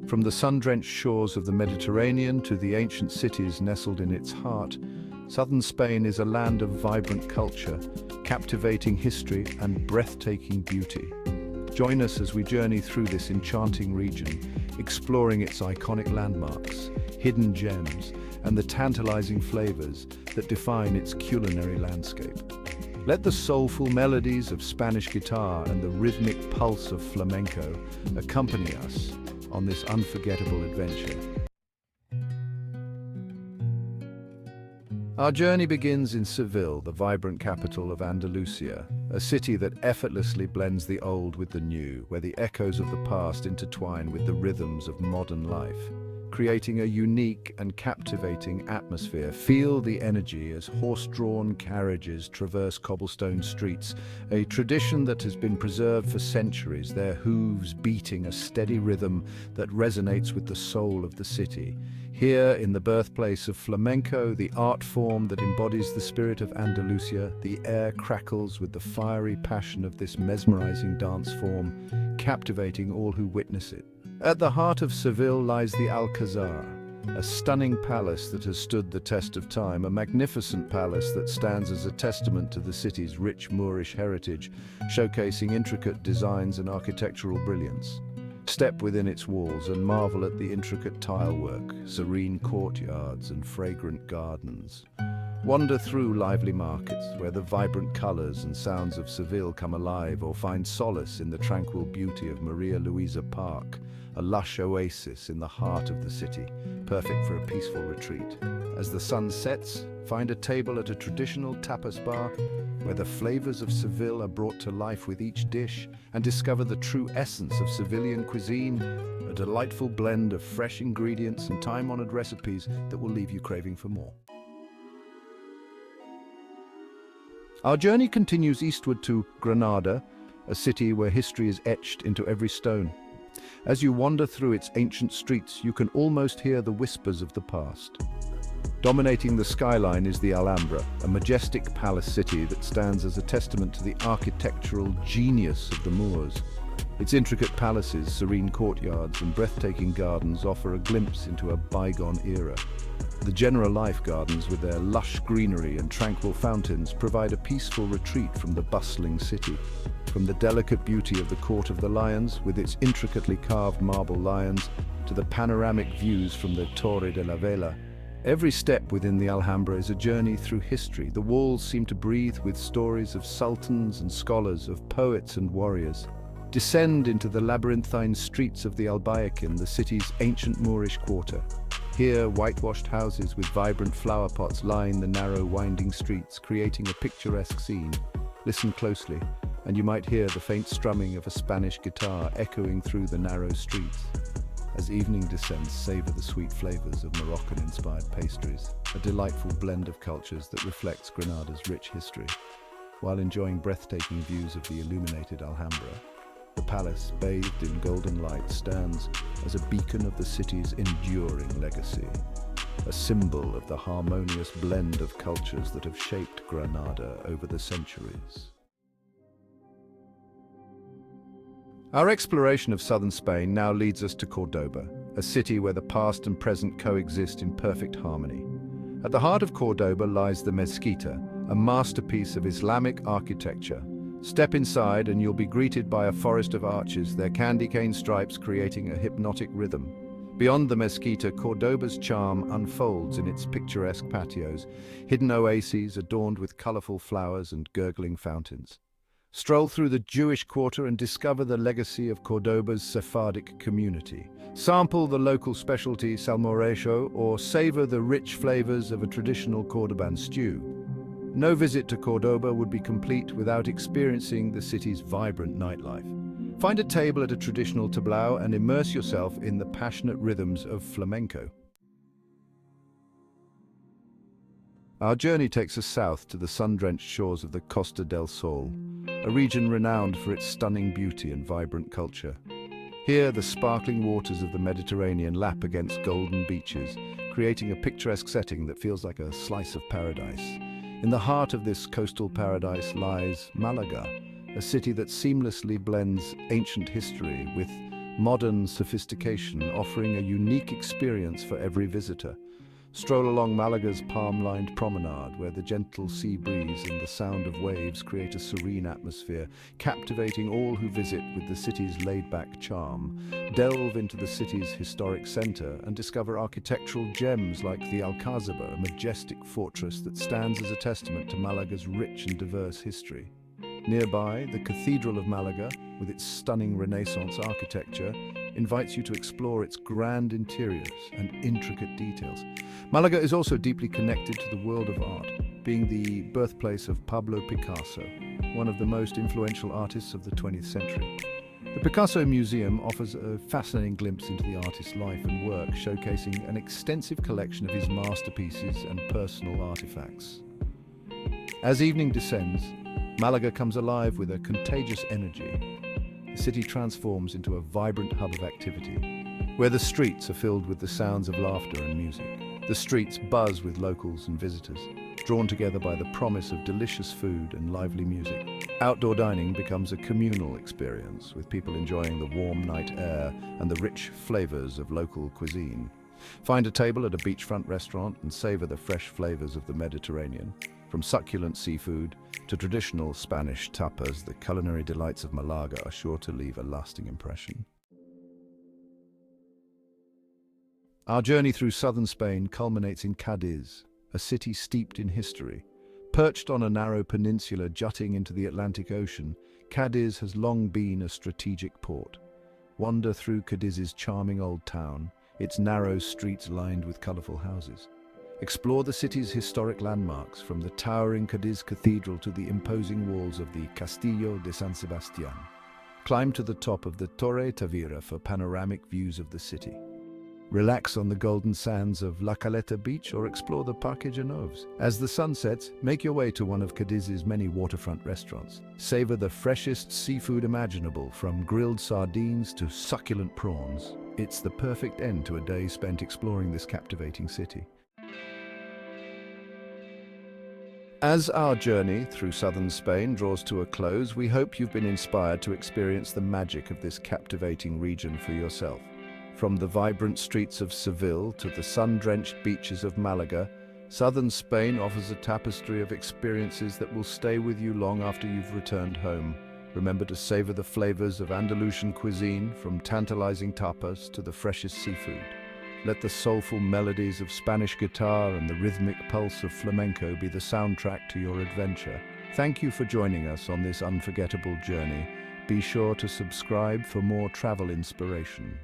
From the sun-drenched shores of the Mediterranean to the ancient cities nestled in its heart, southern Spain is a land of vibrant culture, captivating history and breathtaking beauty. Join us as we journey through this enchanting region, exploring its iconic landmarks, hidden gems, and the tantalizing flavors that define its culinary landscape. Let the soulful melodies of Spanish guitar and the rhythmic pulse of flamenco accompany us on this unforgettable adventure. Our journey begins in Seville, the vibrant capital of Andalusia, a city that effortlessly blends the old with the new, where the echoes of the past intertwine with the rhythms of modern life, creating a unique and captivating atmosphere. Feel the energy as horse-drawn carriages traverse cobblestone streets, a tradition that has been preserved for centuries, their hooves beating a steady rhythm that resonates with the soul of the city. Here, in the birthplace of flamenco, the art form that embodies the spirit of Andalusia, the air crackles with the fiery passion of this mesmerizing dance form, captivating all who witness it. At the heart of Seville lies the Alcazar, a stunning palace that has stood the test of time, a magnificent palace that stands as a testament to the city's rich Moorish heritage, showcasing intricate designs and architectural brilliance. Step within its walls and marvel at the intricate tilework, serene courtyards, and fragrant gardens. Wander through lively markets where the vibrant colors and sounds of Seville come alive, or find solace in the tranquil beauty of Maria Luisa Park, a lush oasis in the heart of the city, perfect for a peaceful retreat. As the sun sets, find a table at a traditional tapas bar where the flavors of Seville are brought to life with each dish, and discover the true essence of Sevillian cuisine, a delightful blend of fresh ingredients and time-honored recipes that will leave you craving for more. Our journey continues eastward to Granada, a city where history is etched into every stone. As you wander through its ancient streets, you can almost hear the whispers of the past. Dominating the skyline is the Alhambra, a majestic palace city that stands as a testament to the architectural genius of the Moors. Its intricate palaces, serene courtyards, and breathtaking gardens offer a glimpse into a bygone era. The General Life Gardens, with their lush greenery and tranquil fountains, provide a peaceful retreat from the bustling city. From the delicate beauty of the Court of the Lions, with its intricately carved marble lions, to the panoramic views from the Torre de la Vela, every step within the Alhambra is a journey through history. The walls seem to breathe with stories of sultans and scholars, of poets and warriors. Descend into the labyrinthine streets of the Albayacin, the city's ancient Moorish quarter. Here, whitewashed houses with vibrant flower pots line the narrow, winding streets, creating a picturesque scene. Listen closely, and you might hear the faint strumming of a Spanish guitar echoing through the narrow streets. As evening descends, savor the sweet flavors of Moroccan-inspired pastries, a delightful blend of cultures that reflects Granada's rich history. While enjoying breathtaking views of the illuminated Alhambra, the palace, bathed in golden light, stands as a beacon of the city's enduring legacy, a symbol of the harmonious blend of cultures that have shaped Granada over the centuries. Our exploration of southern Spain now leads us to Cordoba, a city where the past and present coexist in perfect harmony. At the heart of Cordoba lies the Mezquita, a masterpiece of Islamic architecture. Step inside and you'll be greeted by a forest of arches, their candy cane stripes creating a hypnotic rhythm. Beyond the Mezquita, Cordoba's charm unfolds in its picturesque patios, hidden oases adorned with colorful flowers and gurgling fountains. Stroll through the Jewish quarter and discover the legacy of Cordoba's Sephardic community. Sample the local specialty salmorejo or savor the rich flavors of a traditional Cordoban stew. No visit to Cordoba would be complete without experiencing the city's vibrant nightlife. Find a table at a traditional tablao and immerse yourself in the passionate rhythms of flamenco. Our journey takes us south to the sun-drenched shores of the Costa del Sol, a region renowned for its stunning beauty and vibrant culture. Here, the sparkling waters of the Mediterranean lap against golden beaches, creating a picturesque setting that feels like a slice of paradise. In the heart of this coastal paradise lies Malaga, a city that seamlessly blends ancient history with modern sophistication, offering a unique experience for every visitor. Stroll along Malaga's palm-lined promenade, where the gentle sea breeze and the sound of waves create a serene atmosphere, captivating all who visit with the city's laid-back charm. Delve into the city's historic center and discover architectural gems like the Alcazaba, a majestic fortress that stands as a testament to Malaga's rich and diverse history. Nearby, the Cathedral of Malaga, with its stunning Renaissance architecture, invites you to explore its grand interiors and intricate details. Malaga is also deeply connected to the world of art, being the birthplace of Pablo Picasso, one of the most influential artists of the 20th century. The Picasso Museum offers a fascinating glimpse into the artist's life and work, showcasing an extensive collection of his masterpieces and personal artifacts. As evening descends, Malaga comes alive with a contagious energy. The city transforms into a vibrant hub of activity, where the streets are filled with the sounds of laughter and music. The streets buzz with locals and visitors, drawn together by the promise of delicious food and lively music. Outdoor dining becomes a communal experience, with people enjoying the warm night air and the rich flavors of local cuisine. Find a table at a beachfront restaurant and savor the fresh flavors of the Mediterranean. From succulent seafood to traditional Spanish tapas, the culinary delights of Malaga are sure to leave a lasting impression. Our journey through southern Spain culminates in Cadiz, a city steeped in history. Perched on a narrow peninsula jutting into the Atlantic Ocean, Cadiz has long been a strategic port. Wander through Cadiz's charming old town, its narrow streets lined with colorful houses. Explore the city's historic landmarks, from the towering Cadiz Cathedral to the imposing walls of the Castillo de San Sebastián. Climb to the top of the Torre Tavira for panoramic views of the city. Relax on the golden sands of La Caleta Beach or explore the Parque Genoves. As the sun sets, make your way to one of Cadiz's many waterfront restaurants. Savor the freshest seafood imaginable, from grilled sardines to succulent prawns. It's the perfect end to a day spent exploring this captivating city. As our journey through southern Spain draws to a close, we hope you've been inspired to experience the magic of this captivating region for yourself. From the vibrant streets of Seville to the sun-drenched beaches of Malaga, southern Spain offers a tapestry of experiences that will stay with you long after you've returned home. Remember to savor the flavors of Andalusian cuisine, from tantalizing tapas to the freshest seafood. Let the soulful melodies of Spanish guitar and the rhythmic pulse of flamenco be the soundtrack to your adventure. Thank you for joining us on this unforgettable journey. Be sure to subscribe for more travel inspiration.